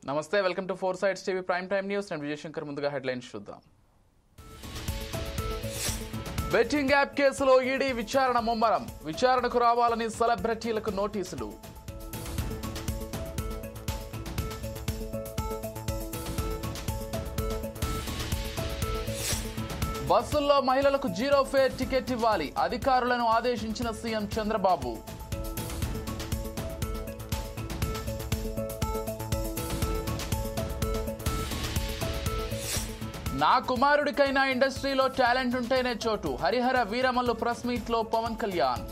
నమస్తే, welcome to four sides TV prime time news. నేను విజయశంకర్. ముందుగా హెడ్లైన్స్ చూద్దాం. బెట్టింగ్ యాప్ కేసులో ఈడీ విచారణ ముమ్మరం. విచారణకు రావాలని సెలబ్రిటీలకు నోటీసులు. బస్సుల్లో మహిళలకు జీరో ఫేర్ టికెట్ ఇవ్వాలి, అధికారులను ఆదేశించిన సీఎం చంద్రబాబు. నా కుమారుడికైనా ఇండస్ట్రీలో టాలెంట్ ఉంటేనే చోటు, హరిహర వీరమల్లు ప్రెస్ మీట్ లో పవన్ కళ్యాణ్.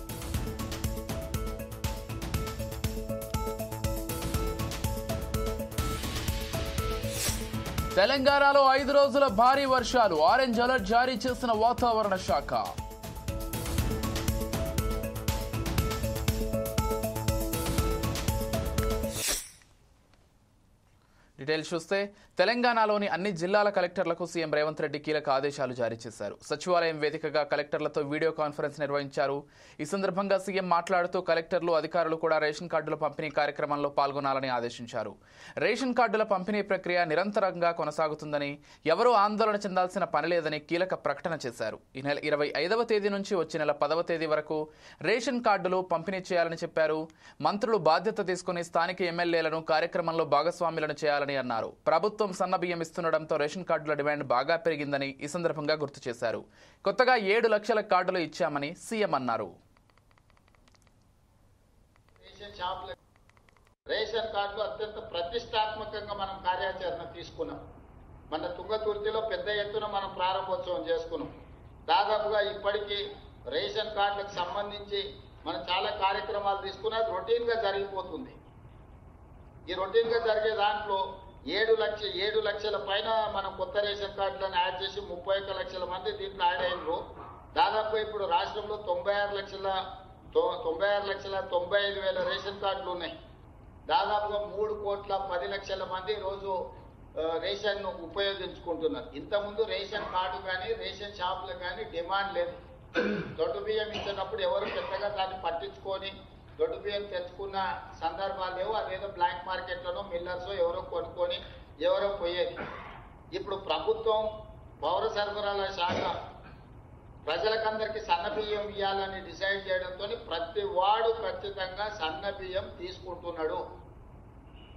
తెలంగాణలో 5 రోజుల భారీ వర్షాలు, ఆరెంజ్ అలర్ట్ జారీ చేసిన వాతావరణ శాఖ. డీటెయిల్స్ చూస్తే, తెలంగాణలోని అన్ని జిల్లాల కలెక్టర్లకు సీఎం రేవంత్ రెడ్డి కీలక ఆదేశాలు జారీ చేశారు. సచివాలయం వేదికగా కలెక్టర్లతో వీడియో కాన్ఫరెన్స్ నిర్వహించారు. ఈ సందర్భంగా సీఎం మాట్లాడుతూ కలెక్టర్లు, అధికారులు కూడా రేషన్ కార్డుల పంపిణీ కార్యక్రమంలో పాల్గొనాలని ఆదేశించారు. రేషన్ కార్డుల పంపిణీ ప్రక్రియ నిరంతరంగా కొనసాగుతుందని, ఎవరూ ఆందోళన చెందాల్సిన పనిలేదని కీలక ప్రకటన చేశారు. ఈ నెల 25వ తేదీ నుంచి వచ్చే నెల 10వ తేదీ వరకు రేషన్ కార్డులు పంపిణీ చేయాలని చెప్పారు. మంత్రులు బాధ్యత తీసుకుని స్థానిక ఎమ్మెల్యేలను కార్యక్రమంలో భాగస్వాములను చేయాలని అన్నారు. ప్రభుత్వం సన్నబియ్యం ఇస్తుండటంతో రేషన్ కార్డుల డిమాండ్ బాగా పెరిగిందని ఈ సందర్భంగా గుర్తు చేశారు. కొత్తగా 7 లక్షల కార్డులు ఇచ్చామని సీఎం అన్నారు. రేషన్ కార్డులు అత్యంత ప్రతిష్టాత్మకంగా మనం కార్యాచరణ తీసుకున్నాం. మన తుంగతుర్తిలో పెద్ద ఎత్తున మనం ప్రారంభోత్సవం చేసుకున్నాం. దాదాపుగా ఇప్పటికీ రేషన్ కార్డులకు సంబంధించి మనం చాలా కార్యక్రమాలు తీసుకున్నా రొటీన్గా జరిగిపోతుంది. ఈ రొటీన్గా జరిగే దాంట్లో 7 లక్షల పైన మనం కొత్త రేషన్ కార్డులను యాడ్ చేసి 31 లక్షల మంది దీంట్లో యాడ్ అయినరు. దాదాపు ఇప్పుడు రాష్ట్రంలో 96,95,000 రేషన్ కార్డులు ఉన్నాయి. దాదాపుగా 3,10,00,000 మంది రోజు రేషన్ ఉపయోగించుకుంటున్నారు. ఇంతకుముందు రేషన్ కార్డు కానీ రేషన్ షాపులు కానీ డిమాండ్ లేదు. దొడ్డు బియ్యం ఇచ్చినప్పుడు ఎవరు పెద్దగా దాన్ని పట్టించుకొని దొడ్డు బియ్యం తెచ్చుకున్న సందర్భాలు లేవు. అదేదో బ్లాక్ మార్కెట్లను మిల్లర్స్ ఎవరో కొనుక్కొని ఎవరో పోయేది. ఇప్పుడు ప్రభుత్వం పౌర సరఫరాల శాఖ ప్రజలకందరికీ సన్న బియ్యం ఇవ్వాలని డిసైడ్ చేయడంతో ప్రతి వాడు ఖచ్చితంగా సన్న బియ్యం తీసుకుంటున్నాడు.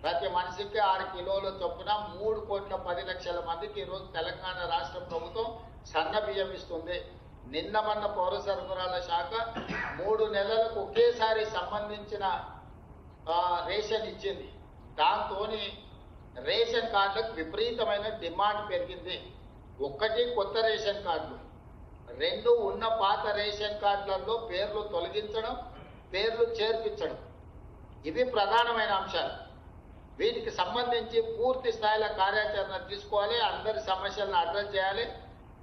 ప్రతి మనిషికి 6 కిలోల చొప్పున 3,10,00,000 మందికి ఈరోజు తెలంగాణ రాష్ట్ర ప్రభుత్వం సన్న బియ్యం ఇస్తుంది. నిన్న మొన్న పౌర సరఫరాల శాఖ 3 నెలలకు ఒకేసారి సంబంధించిన రేషన్ ఇచ్చింది. దాంతో రేషన్ కార్డులకు విపరీతమైన డిమాండ్ పెరిగింది. 1 కొత్త రేషన్ కార్డులు, 2 ఉన్న పాత రేషన్ కార్డులలో పేర్లు తొలగించడం, పేర్లు చేర్పించడం, ఇవి ప్రధానమైన అంశాలు. వీటికి సంబంధించి పూర్తి స్థాయిలో కార్యాచరణ తీసుకోవాలి. అందరి సమస్యలను అడ్రస్ చేయాలి.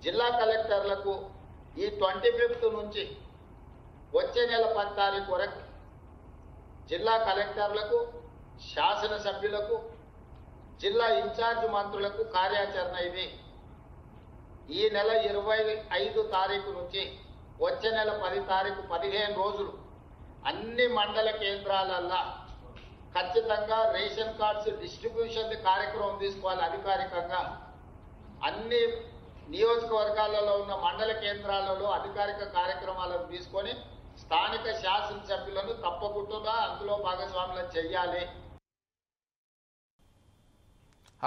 జిల్లా కలెక్టర్లకు ఈ 25th నుంచి వచ్చే నెల 10 తారీఖు వరకు జిల్లా కలెక్టర్లకు, శాసనసభ్యులకు, జిల్లా ఇన్ఛార్జ్ మంత్రులకు కార్యాచరణ ఇది. ఈ నెల 25 తారీఖు నుంచి వచ్చే నెల 10 తారీఖు 15 రోజులు అన్ని మండల కేంద్రాలల్లో ఖచ్చితంగా రేషన్ కార్డ్స్ డిస్ట్రిబ్యూషన్ కార్యక్రమం తీసుకోవాలి. అధికారికంగా అన్ని నియోజకవర్గాలలో ఉన్న మండల కేంద్రాలలో అధికారిక కార్యక్రమాలను తీసుకొని స్థానిక శాసనసభ్యులను తప్పకుండా అందులో భాగస్వాములను చెయ్యాలి.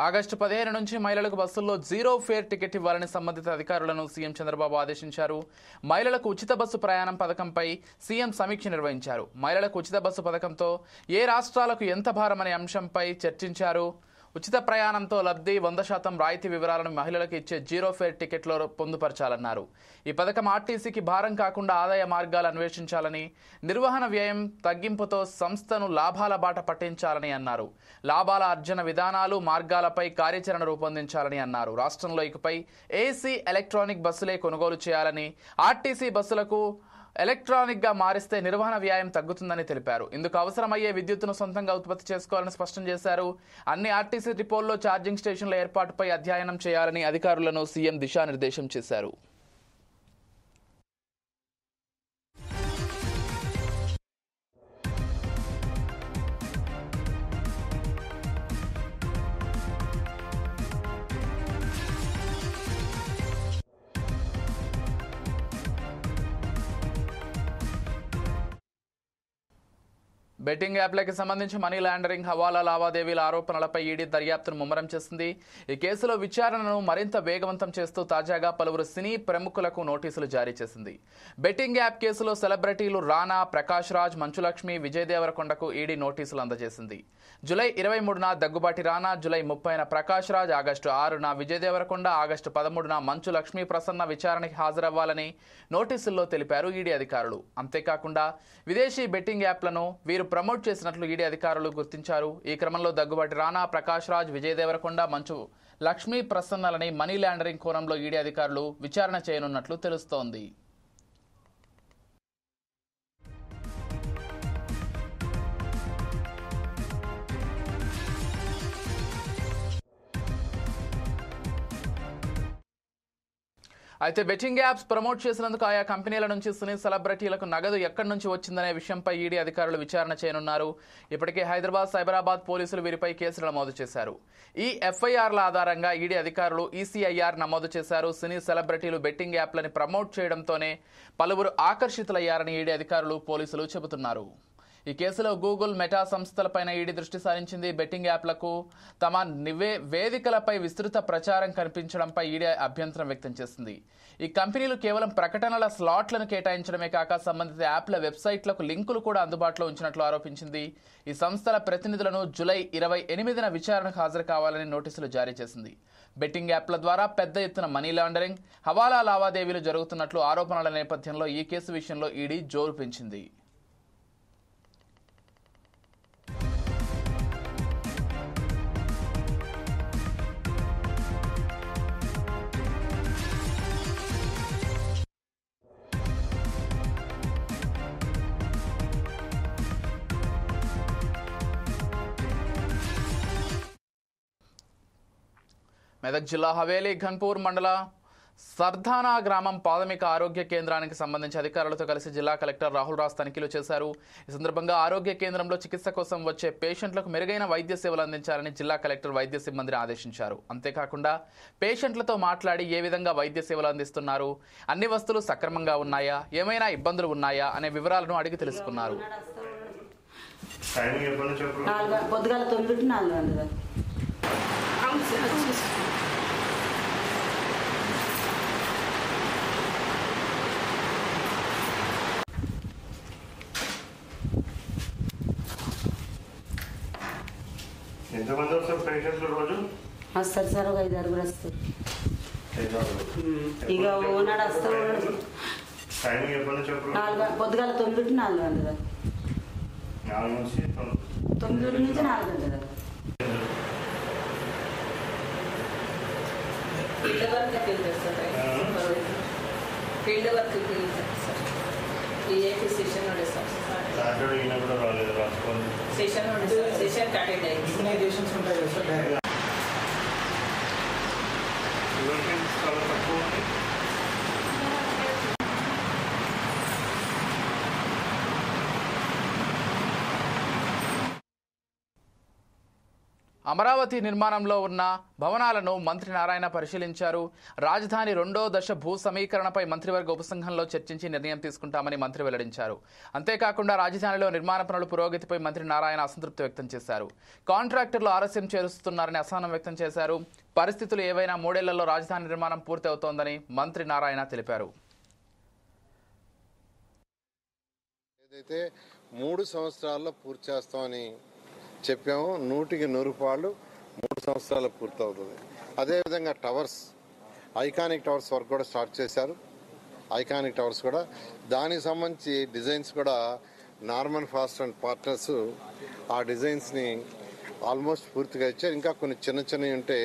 ఆగస్టు 15 నుంచి మహిళలకు బస్సుల్లో జీరో ఫేర్ టికెట్ ఇవ్వాలని సంబంధిత అధికారులను సీఎం చంద్రబాబు ఆదేశించారు. మహిళలకు ఉచిత బస్సు ప్రయాణం పథకంపై సీఎం సమీక్ష నిర్వహించారు. మహిళలకు ఉచిత బస్సు పథకంతో ఏ రాష్ట్రాలకు ఎంత భారమనే అంశంపై చర్చించారు. ఉచిత ప్రయాణంతో లబ్ధి, 100% రాయితీ వివరాలను మహిళలకు ఇచ్చే జీరో ఫేర్ టికెట్లో పొందుపరచాలన్నారు. ఈ పథకం ఆర్టీసీకి భారం కాకుండా ఆదాయ మార్గాలు అన్వేషించాలని, నిర్వహణ వ్యయం తగ్గింపుతో సంస్థను లాభాల బాట పట్టించాలని అన్నారు. లాభాల అర్జన విధానాలు, మార్గాలపై కార్యాచరణ రూపొందించాలని అన్నారు. రాష్ట్రంలో ఇకపై ఏసీ, ఎలక్ట్రానిక్ బస్సులే కొనుగోలు చేయాలని, ఆర్టీసీ బస్సులకు ఎలక్ట్రానిక్ గా మారిస్తే నిర్వహణ వ్యయం తగ్గుతుందని తెలిపారు. ఇందుకు అవసరమయ్యే విద్యుత్తును సొంతంగా ఉత్పత్తి చేసుకోవాలని స్పష్టం చేశారు. అన్ని ఆర్టీసీ డిపోల్లో ఛార్జింగ్ స్టేషన్ల ఏర్పాటుపై అధ్యయనం చేయాలని అధికారులను సీఎం దిశానిర్దేశం చేశారు. బెట్టింగ్ యాప్లకి సంబంధించి మనీ లాండరింగ్, హవాలా లావాదేవీల ఆరోపణలపై ఈడీ దర్యాప్తును ముమ్మరం చేసింది. ఈ కేసులో విచారణను మరింత వేగవంతం చేస్తూ తాజాగా పలువురు సినీ ప్రముఖులకు నోటీసులు జారీ చేసింది. బెట్టింగ్ యాప్ కేసులో సెలబ్రిటీలు రానా, ప్రకాష్ రాజ్, మంచులక్ష్మి, విజయ్ దేవరకొండకు ఈడీ నోటీసులు అందజేసింది. జూలై 23న దగ్గుబాటి రానా, జూలై 30న ప్రకాష్ రాజ్, ఆగస్టు 6న విజయ్ దేవరకొండ, ఆగస్టు 13న మంచు లక్ష్మీ ప్రసన్న విచారణకి హాజరవ్వాలని నోటీసుల్లో తెలిపారు ఈడీ అధికారులు. అంతేకాకుండా విదేశీ బెట్టింగ్ యాప్లను వీరు ప్రమోట్ చేసినట్లు ఈడీ అధికారులు గుర్తించారు. ఈ క్రమంలో దగ్గుబాటి రానా, ప్రకాష్ రాజ్, విజయ్ దేవరకొండ, మంచు లక్ష్మీ ప్రసన్నలని మనీ లాండరింగ్ కోణంలో ఈడీ అధికారులు విచారణ చేయనున్నట్లు తెలుస్తోంది. అయితే బెట్టింగ్ యాప్స్ ప్రమోట్ చేసినందుకు ఆయా కంపెనీల నుంచి సినీ సెలబ్రిటీలకు నగదు ఎక్కడి నుంచి వచ్చిందనే విషయంపై ఈడీ అధికారులు విచారణ చేయనున్నారు. ఇప్పటికే హైదరాబాద్, సైబరాబాద్ పోలీసులు వీరిపై కేసులు నమోదు చేశారు. ఈ ఎఫ్ఐఆర్ల ఆధారంగా ఈడీ అధికారులు ఈసీఐఆర్ నమోదు చేశారు. సినీ సెలబ్రిటీలు బెట్టింగ్ యాప్లని ప్రమోట్ చేయడంతోనే పలువురు ఆకర్షితులయ్యారని ఈడీ అధికారులు, పోలీసులు చెబుతున్నారు. ఈ కేసులో గూగుల్, మెటా సంస్థలపైన ఈడీ దృష్టి సారించింది. బెట్టింగ్ యాప్లకు తమ వేదికలపై విస్తృత ప్రచారం కనిపించడంపై ఈడీ అభ్యంతరం వ్యక్తం చేసింది. ఈ కంపెనీలు కేవలం ప్రకటనల స్లాట్లను కేటాయించడమే కాక సంబంధిత యాప్ల వెబ్సైట్లకు లింకులు కూడా అందుబాటులో ఉంచినట్లు ఆరోపించింది. ఈ సంస్థల ప్రతినిధులను జూలై 28న విచారణకు హాజరు కావాలని నోటీసులు జారీ చేసింది. బెట్టింగ్ యాప్ల ద్వారా పెద్ద ఎత్తున మనీ లాండరింగ్, హవాలా లావాదేవీలు జరుగుతున్నట్లు ఆరోపణల నేపథ్యంలో ఈ కేసు విషయంలో ఈడీ జోరు పెంచింది. మెదక్ జిల్లా హవేలీ ఘన్పూర్ మండల సర్దానా గ్రామం ప్రాథమిక ఆరోగ్య కేంద్రానికి సంబంధించి అధికారులతో కలిసి జిల్లా కలెక్టర్ రాహుల్ రాజ్ తనిఖీలు చేశారు. ఈ సందర్భంగా ఆరోగ్య కేంద్రంలో చికిత్స కోసం వచ్చే పేషెంట్లకు మెరుగైన వైద్య సేవలు అందించాలని జిల్లా కలెక్టర్ వైద్య సిబ్బందిని ఆదేశించారు. అంతేకాకుండా పేషెంట్లతో మాట్లాడి ఏ విధంగా వైద్య సేవలు అందిస్తున్నారు, అన్ని వస్తువులు సక్రమంగా ఉన్నాయా, ఏమైనా ఇబ్బందులు ఉన్నాయా అనే వివరాలను అడిగి తెలుసుకున్నారు. పొద్దుగాల 9 ఎంతమంది వస్తారు పేషెంట్లు రోజు? వస్తారు సార్, ఒక 5-6 వస్తారు. ఇక ఓనాడు వస్తారు. టైమింగ్ ఎప్పటి నుంచి ఎప్పుడు? పొద్దుగాల 9 4 గంటలు. 4 నుంచి 9 నుంచి 4 గంటలు. Field work field work EAP session నడుస్తాం. సాటర్డే ఈయన కూడా రాలేదు, రాసుకోండి. సెషన్ నడుస్తాం, సెషన్ అటెండ్ అయ్యింది. ఇమ్యునైజేషన్స్ ఉంటాయి కదా సార్. చాలా తక్కువ ఉంది. అమరావతి నిర్మాణంలో ఉన్న భవనాలను మంత్రి నారాయణ పరిశీలించారు. రాజధాని 2వ దశ భూ సమీకరణపై మంత్రివర్గ ఉపసంఘంలో చర్చించి నిర్ణయం తీసుకుంటామని మంత్రి వెల్లడించారు. అంతేకాకుండా రాజధానిలో నిర్మాణ పనుల పురోగతిపై మంత్రి నారాయణ అసంతృప్తి వ్యక్తం చేశారు. కాంట్రాక్టర్లు ఆలస్యం చేస్తున్నారని అసహనం వ్యక్తం చేశారు. పరిస్థితులు ఏవైనా 3 ఏళ్లలో రాజధాని నిర్మాణం పూర్తి అవుతోందని మంత్రి నారాయణ తెలిపారు. ఏదైతే 3 సంవత్సరాల్లో పూర్తి చేస్తామని చెప్పాము, 100కి 100 పాళ్ళు 3 సంవత్సరాలు పూర్తవుతుంది. అదేవిధంగా టవర్స్, ఐకానిక్ టవర్స్ వర్క్ కూడా స్టార్ట్ చేశారు. ఐకానిక్ టవర్స్ కూడా దానికి సంబంధించి డిజైన్స్ కూడా నార్మన్ ఫాస్ట్ అండ్ పార్ట్నర్స్ ఆ డిజైన్స్ని ఆల్మోస్ట్ పూర్తిగా ఇచ్చారు. ఇంకా కొన్ని చిన్న చిన్నవి ఉంటే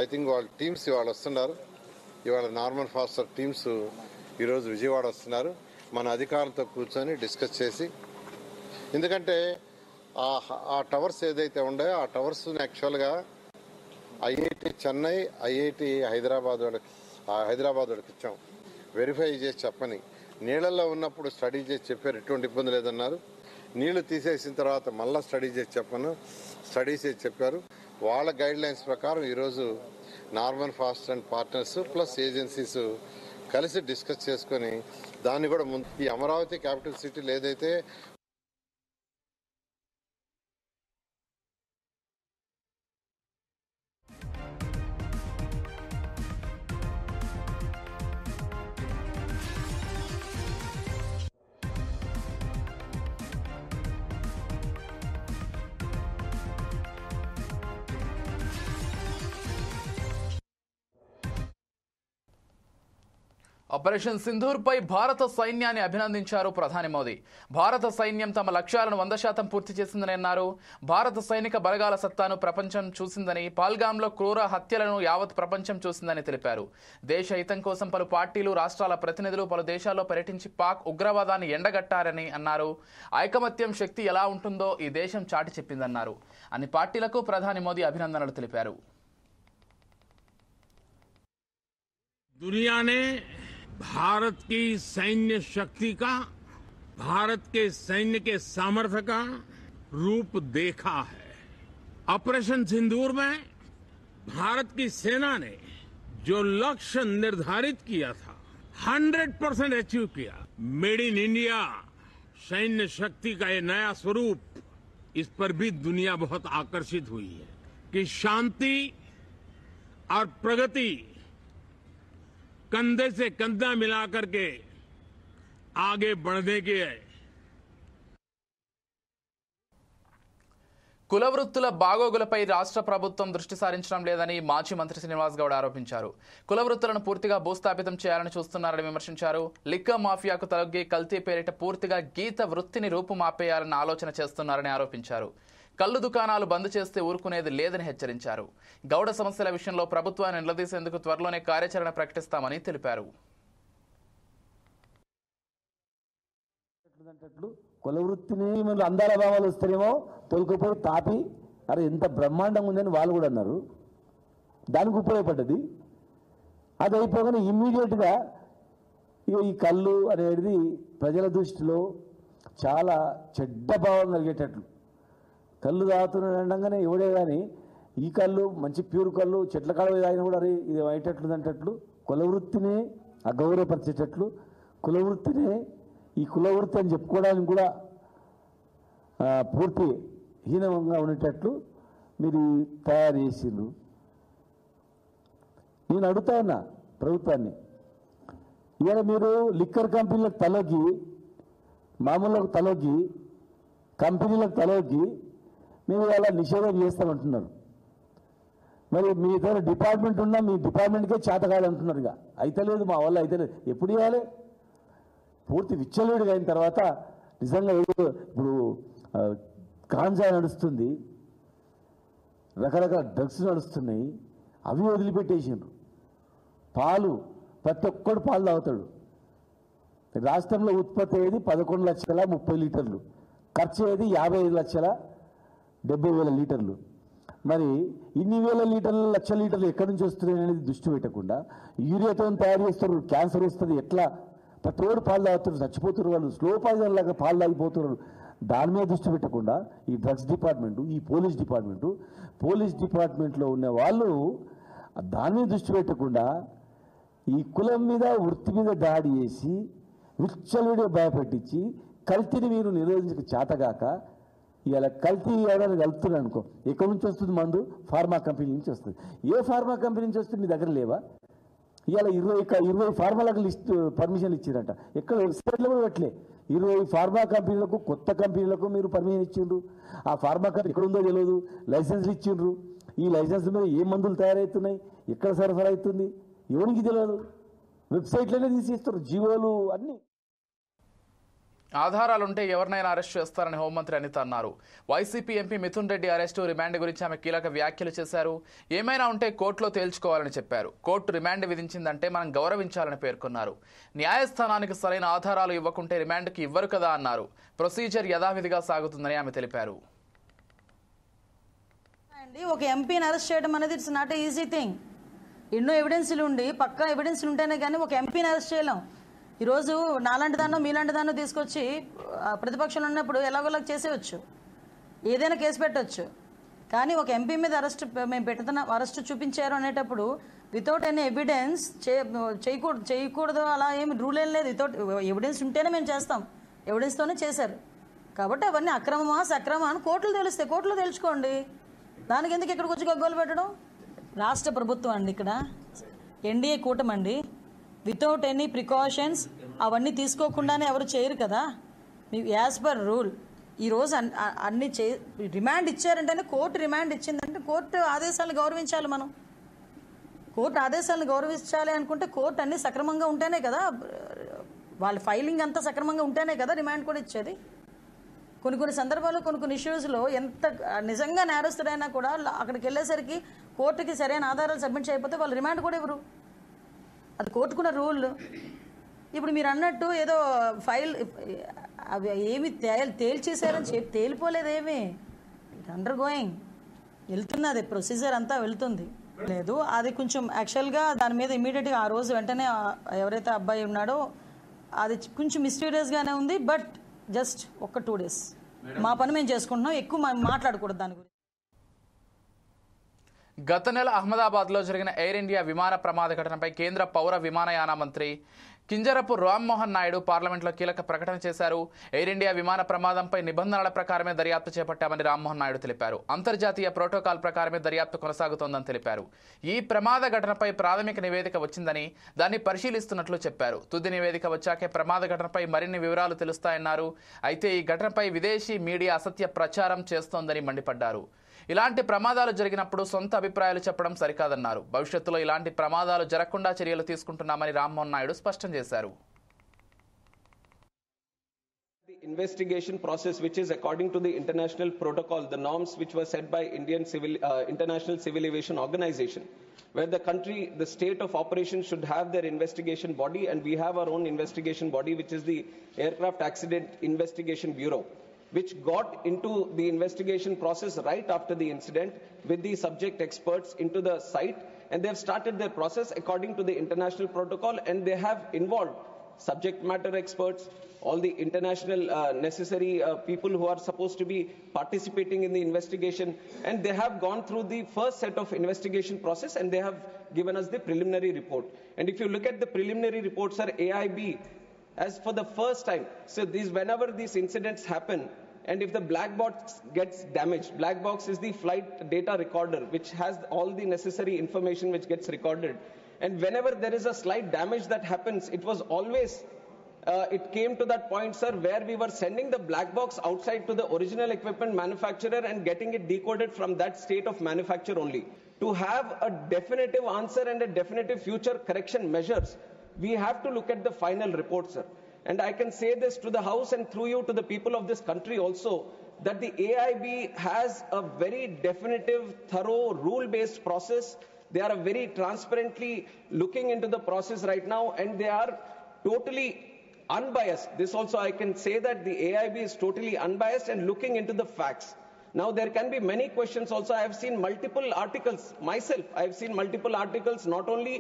ఐ థింక్ వాళ్ళ టీమ్స్ ఇవాళ వస్తున్నారు. ఇవాళ నార్మన్ ఫాస్టర్ టీమ్స్ ఈరోజు విజయవాడ వస్తున్నారు. మన అధికారులతో కూర్చొని డిస్కస్ చేసి, ఎందుకంటే ఆ టవర్స్ ఏదైతే ఉన్నాయో ఆ టవర్స్ యాక్చువల్గా ఐఐటి చెన్నై, ఐఐటి హైదరాబాద్ వాళ్ళకి ఇచ్చాం. వెరిఫై చేసి చెప్పని, నీళ్ళల్లో ఉన్నప్పుడు స్టడీ చేసి చెప్పారు, ఎటువంటి ఇబ్బంది లేదన్నారు. నీళ్లు తీసేసిన తర్వాత మళ్ళీ స్టడీ చేసి చెప్పారు. వాళ్ళ గైడ్ లైన్స్ ప్రకారం ఈరోజు Norman fast and partners plus agencies కలిసి డిస్కస్ చేసుకొని దాన్ని కూడా ముందు ఈ అమరావతి క్యాపిటల్ సిటీలు ఏదైతే ఆపరేషన్ సింధూర్పై భారత సైన్యాన్ని అభినందించారు ప్రధాని మోదీ. భారత సైన్యం తమ లక్ష్యాలను 100% పూర్తి చేసిందని అన్నారు. భారత సైనిక బలగాల సత్తాను ప్రపంచం చూసిందని, పాల్గామ్లో క్రూర హత్యలను యావత్ ప్రపంచం చూసిందని తెలిపారు. దేశ హితం కోసం పలు పార్టీలు, రాష్ట్రాల ప్రతినిధులు పలు దేశాల్లో పర్యటించి పాక్ ఉగ్రవాదాన్ని ఎండగట్టారని అన్నారు. ఐకమత్యం శక్తి ఎలా ఉంటుందో ఈ దేశం చాటి చెప్పిందన్నారు. అన్ని పార్టీలకు ప్రధాని మోదీ అభినందనలు తెలిపారు. दुनिया ने भारत की सैन्य शक्ति का, भारत के सैन्य के सामर्थ्य का रूप देखा है. ऑपरेशन सिंदूर में भारत की सेना ने जो लक्ष्य निर्धारित किया था 100% अचीव किया. मेड इन इंडिया सैन्य शक्ति का ये नया स्वरूप, इस पर भी दुनिया बहुत आकर्षित हुई है कि शांति और प्रगति कंधे से कंधा मिलाकर के आगे बढ़ने के కుల వృత్తుల బాగోగులపై రాష్ట్ర ప్రభుత్వం దృష్టి సారించడం లేదని మాజీ మంత్రి శ్రీనివాస్ గౌడ్ ఆరోపించారు. కుల వృత్తులను పూర్తిగా భూస్థాపితం చేయాలని చూస్తున్నారని విమర్శించారు. లిక్కర్ మాఫియాకు తలొగ్గి కల్తీ పేరిట పూర్తిగా గీత వృత్తిని రూపుమాపేయాలన్న ఆలోచన చేస్తున్నారని ఆరోపించారు. కళ్ళు దుకాణాలు బంద్ చేస్తే ఊరుకునేది లేదని హెచ్చరించారు. గౌడ సమస్యల విషయంలో ప్రభుత్వాన్ని నిలదీసేందుకు త్వరలోనే కార్యాచరణ ప్రకటిస్తామని తెలిపారు. కుల వృత్తిని అందాల భావాలు వస్తేనేమో తొలగిపోయి తాపి అరే ఎంత బ్రహ్మాండంగా ఉందని వాళ్ళు కూడా అన్నారు. దానికి ఉపయోగపడ్డది. అది అయిపోగానే ఇమ్మీడియట్గా ఈ కళ్ళు అనేది ప్రజల దృష్టిలో చాలా చెడ్డ భావం కలిగేటట్లు, కళ్ళు తాగుతున్నాడంగానే ఎవడే కానీ ఈ కళ్ళు మంచి ప్యూర్ కళ్ళు చెట్ల కాడ తాగిన కూడా అరే ఇది అయ్యేటట్లు అంటట్లు, కుల వృత్తిని అగౌరవపరిచేటట్లు, కుల వృత్తిని ఈ కుల వృత్తి అని చెప్పుకోవడానికి కూడా పూర్తి హీనంగా ఉండేటట్లు మీరు తయారు చేసిండ్రు. నేను అడుగుతా ఉన్నా ప్రభుత్వాన్ని, ఇవాళ మీరు లిక్కర్ కంపెనీలకు తలొగ్గి, మామూలులకు తలొగ్గి, కంపెనీలకు తలొగ్గి మీరు ఇలా నిషేధం చేస్తామంటున్నారు. మరి మీ దగ్గర డిపార్ట్మెంట్ ఉన్నా మీ డిపార్ట్మెంట్కే చేత కాదంటున్నారు. ఇక అయితే లేదు, మా వల్ల అయితే లేదు. ఎప్పుడు ఇవ్వాలి? పూర్తి విచ్చలవిడిగా అయిన తర్వాత నిజంగా ఇప్పుడు గాంజా నడుస్తుంది, రకరకాల డ్రగ్స్ నడుస్తున్నాయి, అవి వదిలిపెట్టేసిండ్రు. పాలు ప్రతి ఒక్కడు పాలు తాగుతాడు. రాష్ట్రంలో ఉత్పత్తి అయ్యేది 11,30,000 లీటర్లు, ఖర్చు అయ్యేది 55,70,000 లీటర్లు. మరి ఇన్ని వేల లీటర్లు, లక్షల లీటర్లు ఎక్కడి నుంచి వస్తున్నాయి అనేది దృష్టి పెట్టకుండా యూరియాతో తయారు చేస్తారు, క్యాన్సర్ వస్తుంది, ఎట్లా ప్రతి ఒక్కరు పాలు తాగుతారు, చచ్చిపోతున్నారు, వాళ్ళు స్లో పాయిజన్ లాగా పాలు తాగిపోతున్నారు. దాని మీద దృష్టి పెట్టకుండా ఈ డ్రగ్స్ డిపార్ట్మెంటు, ఈ పోలీస్ డిపార్ట్మెంట్లో ఉన్న వాళ్ళు దాని మీద దృష్టి పెట్టకుండా ఈ కులం మీద, వృత్తి మీద దాడి చేసి విచ్చలవిడిగా భయపెట్టించి కల్తీని మీరు నిరోధించక చేతగాక ఇలా కల్తీ ఎవరైనా కలుపుతున్నారు అనుకో, ఎక్కడి నుంచి వస్తుంది మందు? ఫార్మా కంపెనీ నుంచి వస్తుంది. ఏ ఫార్మా కంపెనీ నుంచి వస్తుంది? మీ దగ్గర లేవా? ఇవాళ 20 ఫార్మాలకు లిస్ట్ పర్మిషన్ ఇచ్చారంట. ఎక్కడ వెబ్సైట్లో కూడా పెట్టలే. 20 ఫార్మా కంపెనీలకు, కొత్త కంపెనీలకు మీరు పర్మిషన్ ఇచ్చిండ్రు. ఆ ఫార్మా కంపెనీ ఎక్కడుందో తెలియదు, లైసెన్స్లు ఇచ్చిండ్రు. ఈ లైసెన్స్ మీద ఏ మందులు తయారవుతున్నాయి, ఎక్కడ సరఫరా అవుతుంది, ఎవరికి తెలియదు. వెబ్సైట్లోనే తీసేస్తారు జీవోలు అన్నీ. ఆధారాలుంటే ఎవరినైనా అరెస్ట్ చేస్తారని హోంమంత్రి అనిత అన్నారు. YCP MP Mithun Reddy arrest, remand గురించి ఆమె కీలక వ్యాఖ్యలు చేశారు. ఏమైనా ఉంటే కోర్టులో తేల్చుకోవాలని చెప్పారు. కోర్టు రిమాండ్ విధించిందంటే మనం గౌరవించాలని పేర్కొన్నారు. న్యాయస్థానానికి సరైన ఆధారాలు ఇవ్వకుంటే రిమాండ్కి ఇవ్వరు కదా అన్నారు. ప్రొసీజర్ యథావిధిగా సాగుతుందని ఆమె తెలిపారు. ఒక ఎంపీని అరెస్ట్ చేయడం అనేది ఇట్స్ నాట్ ఈజీ థింగ్. ఎన్నో ఎవిడెన్స్లు ఉండి, పక్కా ఎవిడెన్స్లు ఉంటేనే కానీ ఒక ఎంపీని అరెస్ట్ చేయలేం. ఈరోజు నాలాంటి దాన్నో మీలాంటి దాన్నో తీసుకొచ్చి ప్రతిపక్షంలో ఉన్నప్పుడు ఎలాగోలాగా చేసేవచ్చు, ఏదైనా కేసు పెట్టవచ్చు. కానీ ఒక ఎంపీ మీద మేము అరెస్ట్ చూపించారు అనేటప్పుడు వితౌట్ ఎనీ ఎవిడెన్స్ చేయకూడదు, అలా ఏమి రూల్ ఏం లేదు. వితౌట్ ఎవిడెన్స్ ఉంటేనే మేము చేస్తాం, ఎవిడెన్స్తోనే చేశారు. కాబట్టి అవన్నీ అక్రమమా సక్రమా అని కోర్టులు తెలుస్తాయి, కోర్టులో తెలుసుకోండి. దానికి ఎందుకు ఇక్కడికి వచ్చి గగ్గోలు పెట్టడం? రాష్ట్ర ప్రభుత్వం అండి, ఇక్కడ ఎన్డీఏ కూటమి అండి. వితౌట్ ఎనీ ప్రికాషన్స్ అవన్నీ తీసుకోకుండానే ఎవరు చేయరు కదా. యాజ్ పర్ రూల్ ఈరోజు అన్ని రిమాండ్ ఇచ్చారంటేనే, కోర్టు రిమాండ్ ఇచ్చిందంటే కోర్టు ఆదేశాలు గౌరవించాలి. మనం కోర్టు ఆదేశాలను గౌరవించాలి అనుకుంటే కోర్టు అన్ని సక్రమంగా ఉంటేనే కదా, వాళ్ళ ఫైలింగ్ అంతా సక్రమంగా ఉంటేనే కదా రిమాండ్ కూడా ఇచ్చేది. కొన్ని సందర్భాల్లో కొన్ని ఇష్యూస్లో ఎంత నిజంగా నేరస్తుడైనా కూడా అక్కడికి వెళ్ళేసరికి కోర్టుకి సరైన ఆధారాలు సబ్మిట్ చేయకపోతే వాళ్ళు రిమాండ్ కూడా ఇవ్వరు. అది కోర్టుకున్న రూల్. ఇప్పుడు మీరు అన్నట్టు ఏదో ఫైల్ అవి ఏమి తేల్చేశారని చెప్పి తేలిపోలేదు, ఏమి అండర్ గోయింగ్ వెళ్తున్నది, ప్రొసీజర్ అంతా వెళ్తుంది. లేదు అది కొంచెం యాక్చువల్గా దాని మీద ఇమీడియట్గా ఆ రోజు వెంటనే ఎవరైతే అబ్బాయి ఉన్నాడో అది కొంచెం మిస్టీరియస్గానే ఉంది. బట్ జస్ట్ ఒక 2 days మా పని మేము చేసుకుంటున్నాం, ఎక్కువ మాట్లాడకూడదు దాని గురించి. గత నెల అహ్మదాబాద్లో జరిగిన ఎయిర్ ఇండియా విమాన ప్రమాద ఘటనపై కేంద్ర పౌర విమానయాన మంత్రి కింజరపు రామ్మోహన్ నాయుడు పార్లమెంట్లో కీలక ప్రకటన చేశారు. ఎయిర్ ఇండియా విమాన ప్రమాదంపై నిబంధనల ప్రకారమే దర్యాప్తు చేపట్టామని రామ్మోహన్ నాయుడు తెలిపారు. అంతర్జాతీయ ప్రోటోకాల్ ప్రకారమే దర్యాప్తు కొనసాగుతోందని తెలిపారు. ఈ ప్రమాద ఘటనపై ప్రాథమిక నివేదిక వచ్చిందని దాన్ని పరిశీలిస్తున్నట్లు చెప్పారు. తుది నివేదిక వచ్చాకే ప్రమాద ఘటనపై మరిన్ని వివరాలు తెలుస్తాయన్నారు. అయితే ఈ ఘటనపై విదేశీ మీడియా అసత్య ప్రచారం చేస్తోందని మండిపడ్డారు. ఇలాంటి ప్రమాదాలు జరిగినప్పుడు సొంత అభిప్రాయాలు చెప్పడం సరికాదన్నారు. భవిష్యత్తులో ఇలాంటి ప్రమాదాలు జరగకుండా చర్యలు తీసుకుంటున్నామని రామ్మోహన్ నాయుడు స్పష్టం చేశారు. Investigation process, which is according to the international protocol, the norms which were set by International Civil Aviation Organization, where the state of operation should have their investigation body, and we have our own investigation body, which is the Aircraft Accident Investigation Bureau, which got into the investigation process right after the incident with the subject experts into the site, and they have started their process according to the international protocol, and they have involved subject matter experts, all the international necessary people who are supposed to be participating in the investigation, and they have gone through the first set of investigation process, and they have given us the preliminary report. And if you look at the preliminary reports, sir, AIB, as for the first time, so whenever these incidents happen, and if the black box gets damaged, black box is the flight data recorder, which has all the necessary information which gets recorded. And whenever there is a slight damage that happens, it was always, it came to that point, sir, where we were sending the black box outside to the original equipment manufacturer and getting it decoded from that state of manufacture only. To have a definitive answer and a definitive future correction measures, we have to look at the final report, sir. And I can say this to the House and through you to the people of this country also, that the AIB has a very definitive, thorough, rule-based process. They are very transparently looking into the process right now, and they are totally unbiased. This also I can say that the AIB is totally unbiased and looking into the facts. Now there can be many questions also. I have seen multiple articles myself. I have seen multiple articles not only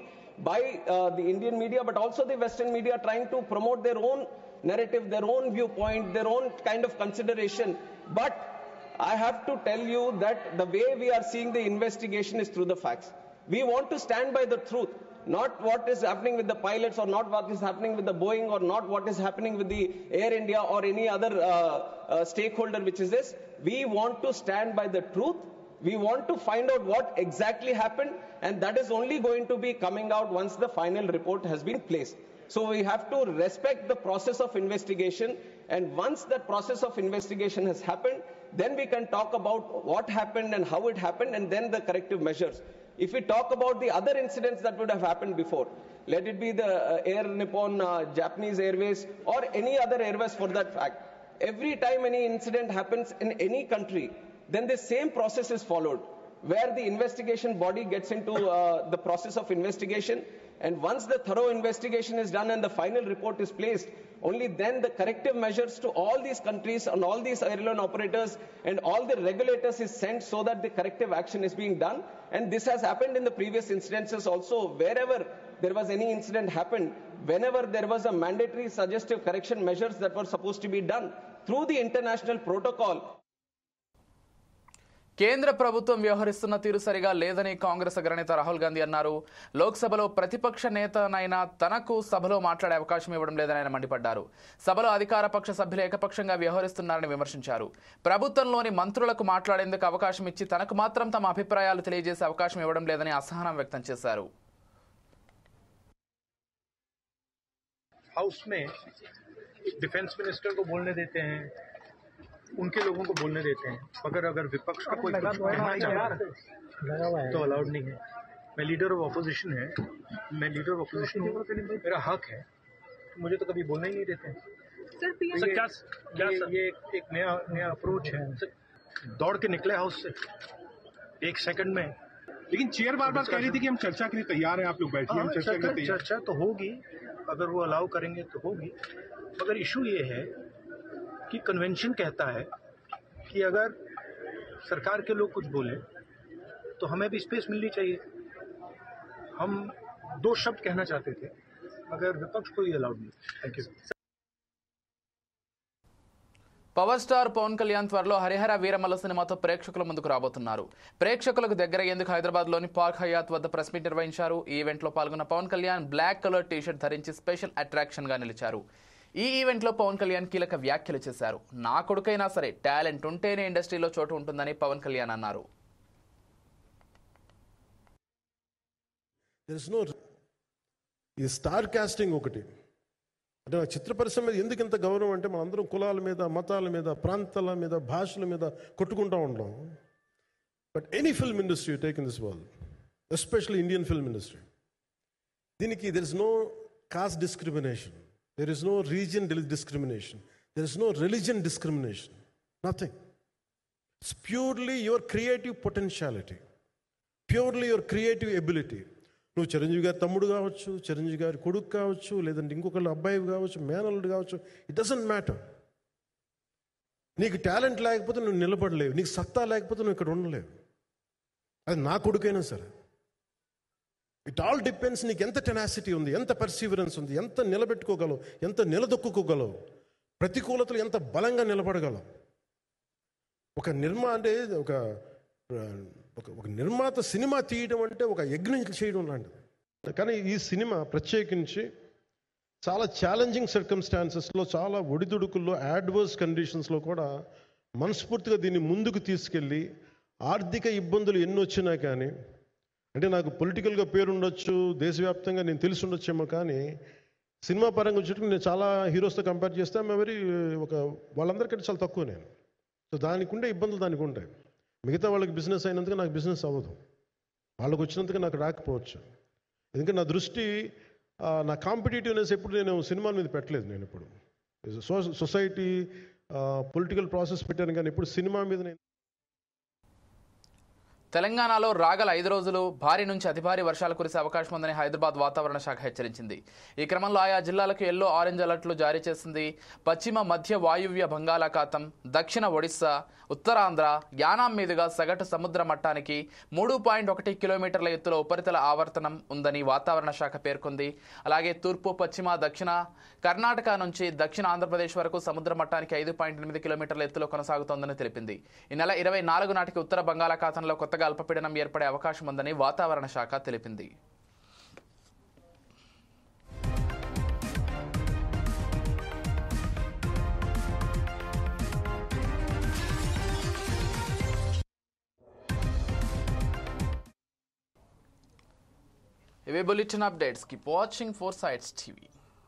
by the Indian media but also the Western media trying to promote their own narrative, their own viewpoint, their own kind of consideration. But I have to tell you that the way we are seeing the investigation is through the facts. We want to stand by the truth, not what is happening with the pilots or not what is happening with the Boeing or not what is happening with the Air India or any other stakeholder which is this. We want to stand by the truth. We want to find out what exactly happened, and that is only going to be coming out once the final report has been placed. So we have to respect the process of investigation, and once that process of investigation has happened, then we can talk about what happened and how it happened, and then the corrective measures. If we talk about the other incidents that would have happened before, let it be the Air Nippon, Japanese Airways, or any other airways for that fact, every time any incident happens in any country, then the same process is followed, where the investigation body gets into the process of investigation, and once the thorough investigation is done and the final report is placed, only then the corrective measures to all these countries and all these airline operators and all the regulators is sent so that the corrective action is being done. And this has happened in the previous incidences also. Wherever there was any incident happened, whenever there was a mandatory suggestive correction measures that were supposed to be done through the international protocol. కేంద్ర ప్రభుత్వం వ్యవహరిస్తున్న తీరు సరిగా లేదని కాంగ్రెస్ అగ్రనేత రాహుల్ గాంధీ అన్నారు. లోక్సభలో ప్రతిపక్ష నేతనైనా తనకు సభలో మాట్లాడే అవకాశం ఇవ్వడం లేదని ఆయన మండిపడ్డారు. సభలో అధికార పక్ష సభ్యులు ఏకపక్షంగా వ్యవహరిస్తున్నారని విమర్శించారు. ప్రభుత్వంలోని మంత్రులకు మాట్లాడేందుకు అవకాశం ఇచ్చి తనకు మాత్రం తమ అభిప్రాయాలు తెలియజేసే అవకాశం ఇవ్వడం లేదని అసహనం వ్యక్తం చేశారు. हाउस में डिफेंस मिनिस्टर को बोलने देते हैं, उनके लोगों को बोलने देते हैं, मगर अगर विपक्ष का कोई कहना ही तो अलाउड नहीं है. मैं लीडर ऑफ अपोजिशन है, मैं लीडर ऑफ अपोजिशन हूँ, मेरा हक है, तो मुझे तो कभी बोलना ही नहीं देते। सर ये एक नया अप्रोच है। दौड़ के निकले हाउस से 1 सेकंड में। लेकिन चेयर बार कह रही थी कि हम चर्चा के लिए तैयार हैं, आप लोग बैठिए, हम चर्चा के लिए तैयार। चर्चा तो होगी, अगर वो अलाउ करेंगे तो होगी, मगर इशू ये है कि कन्वेंशन कहता है कि अगर सरकार के लोग कुछ बोले तो हमें भी स्पेस मिलनी चाहिए। हम 2 शब्द कहना चाहते थे, मगर विपक्ष को ये अलाउड नहीं। Thank you. Power star Pawan Kalyan త్వరలో హరిహర వీరమల్ల సినిమాతో ప్రేక్షకుల ముందుకు రాబోతున్నారు. ప్రేక్షకులకు దగ్గరయ్యేందుకు హైదరాబాద్లోని పార్క్ హయాత్ వద్ద ప్రెస్ మీట్ నిర్వహించారు. ఈ ఈవెంట్లో పాల్గొన్న Pawan Kalyan black colour T shirt ధరించి స్పెషల్ అట్రాక్షన్ గా నిలిచారు. ఈ ఈవెంట్లో పవన్ కళ్యాణ్ కీలక వ్యాఖ్యలు చేశారు. నా కొడుకైనా సరే టాలెంట్ ఉంటేనే ఇండస్ట్రీలో చోటు ఉంటుందని పవన్ కళ్యాణ్ అన్నారు. ఈ స్టార్ కాస్టింగ్ ఒకటి అంటే చిత్ర పరిశ్రమ మీద ఎందుకు ఇంత గౌరవం అంటే మనందరం కులాల మీద, మతాల మీద, ప్రాంతాల మీద, భాషల మీద కొట్టుకుంటూ ఉంటాం. But any film industry take in this world, especially Indian film industry, దీనికి there is no caste discrimination, there is no region discrimination, there is no religion discrimination, nothing. It's purely your creative potentiality, purely your creative ability. నువ్వు చిరంజీవి గారి తమ్ముడు కావచ్చు, చిరంజీవి గారి కొడుకు కావచ్చు, లేదంటే ఇంకొకళ్ళు అబ్బాయి కావచ్చు, మేనల్లుడు కావచ్చు, ఇట్ డజంట్ మ్యాటర్. నీకు టాలెంట్ లేకపోతే నువ్వు నిలబడలేవు, నీకు సత్తా లేకపోతే నువ్వు ఇక్కడ ఉండలేవు. అది నా కొడుకైనా సరే. ఇట్ ఆల్ డిపెండ్స్ నీకు ఎంత టెనాసిటీ ఉంది, ఎంత పర్సీవరెన్స్ ఉంది, ఎంత నిలబెట్టుకోగలవు, ఎంత నిలదొక్కుకోగలవు, ప్రతికూలతలు ఎంత బలంగా నిలబడగలవు. ఒక నిర్మాత సినిమా తీయడం అంటే ఒక యజ్ఞం చేయడం లాంటిది. కానీ ఈ సినిమా ప్రత్యేకించి చాలా ఛాలెంజింగ్ సర్కమ్స్టాన్సెస్లో, చాలా ఒడిదుడుకుల్లో, యాడ్వర్స్ కండిషన్స్లో కూడా మనస్ఫూర్తిగా దీన్ని ముందుకు తీసుకెళ్ళి, ఆర్థిక ఇబ్బందులు ఎన్ని వచ్చినా కానీ, అంటే నాకు పొలిటికల్గా పేరుండొచ్చు, దేశవ్యాప్తంగా నేను తెలిసి ఉండొచ్చేమో, కానీ సినిమా పరంగా వచ్చేటప్పుడు నేను చాలా హీరోస్తో కంపేర్ చేస్తే వాళ్ళందరికంటే చాలా తక్కువ నేను. సో దానికి ఉండే ఇబ్బందులు దానికి ఉంటాయి. మిగతా వాళ్ళకి బిజినెస్ అయినందుకు నాకు బిజినెస్ అవ్వదు, వాళ్ళకు వచ్చినందుకు నాకు రాకపోవచ్చు. ఎందుకంటే నా దృష్టి, నా కాంపిటేటివ్నెస్ ఎప్పుడు నేను సినిమాల మీద పెట్టలేదు. నేను ఇప్పుడు సొసైటీ, పొలిటికల్ ప్రాసెస్ పెట్టాను, కానీ ఇప్పుడు సినిమా మీద నేను. తెలంగాణలో రాగల 5 రోజులు భారీ నుంచి అతి భారీ వర్షాలు కురిసే అవకాశం ఉందని హైదరాబాద్ వాతావరణ శాఖ హెచ్చరించింది. ఈ క్రమంలో ఆయా జిల్లాలకు ఎల్లో ఆరెంజ్ అలర్ట్లు జారీ చేసింది. పశ్చిమ మధ్య వాయువ్య బంగాళాఖాతం, దక్షిణ ఒడిశా, ఉత్తరాంధ్ర, యానాం మీదుగా సగటు సముద్ర మట్టానికి 3.1 కిలోమీటర్ల ఎత్తులో ఉపరితల ఆవర్తనం ఉందని వాతావరణ శాఖ పేర్కొంది. అలాగే తూర్పు, పశ్చిమ, దక్షిణ కర్ణాటక నుంచి దక్షిణ ఆంధ్రప్రదేశ్ వరకు సముద్ర మట్టానికి 5.8 కిలోమీటర్ల ఎత్తులో కొనసాగుతోందని తెలిపింది. ఈ నెల 24 నాటికి ఉత్తర బంగాళాఖాతంలో కొత్తగా అల్పపీడనం ఏర్పడే అవకాశం ఉందని వాతావరణ శాఖ తెలిపింది. ఇవే bulletin updates. Keep watching 4 Sides TV.